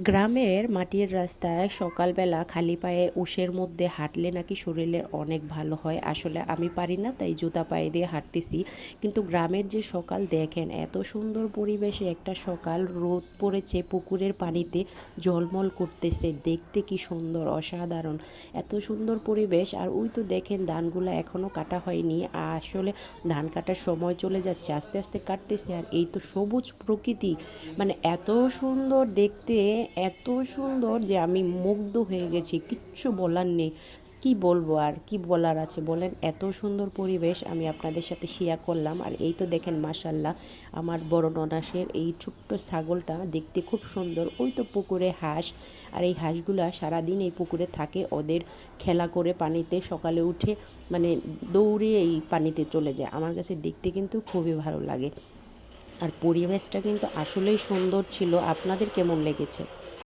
গ্রামের মাটির রাস্তায় সকালবেলা খালি পায়ে উষের মধ্যে হাঁটলে নাকি শরীরের অনেক ভালো হয়। আসলে আমি পারি না, তাই জুতা পায়ে দিয়ে হাঁটতেছি। কিন্তু গ্রামের যে সকাল দেখেন, এত সুন্দর পরিবেশে একটা সকাল, রোদ পড়েছে, পুকুরের পানিতে ঝলমল করতেছে, দেখতে কি সুন্দর, অসাধারণ। এত সুন্দর পরিবেশ। আর ওই তো দেখেন ধানগুলো এখনও কাটা হয়নি, আসলে ধান কাটার সময় চলে যাচ্ছে, আস্তে আস্তে কাটতেছে। আর এই তো সবুজ প্রকৃতি, মানে এত সুন্দর দেখতে, এত সুন্দর যে আমি মুগ্ধ হয়ে গেছি, কিচ্ছু বলার নেই। কি বলবো, আর কি বলার আছে বলেন। এত সুন্দর পরিবেশ আমি আপনাদের সাথে শেয়ার করলাম। আর এই তো দেখেন মাশাল্লাহ, আমার বড় ননাসের এই ছোট্ট ছাগলটা দেখতে খুব সুন্দর। ওই তো পুকুরে হাঁস, আর এই হাঁসগুলা সারাদিন এই পুকুরে থাকে, ওদের খেলা করে পানিতে সকালে উঠে মানে দৌড়ে এই পানিতে চলে যায়। আমার কাছে দেখতে কিন্তু খুবই ভালো লাগে। আর পরিবেশটা কিন্তু আসলেই সুন্দর ছিল। আপনাদের কেমন লেগেছে?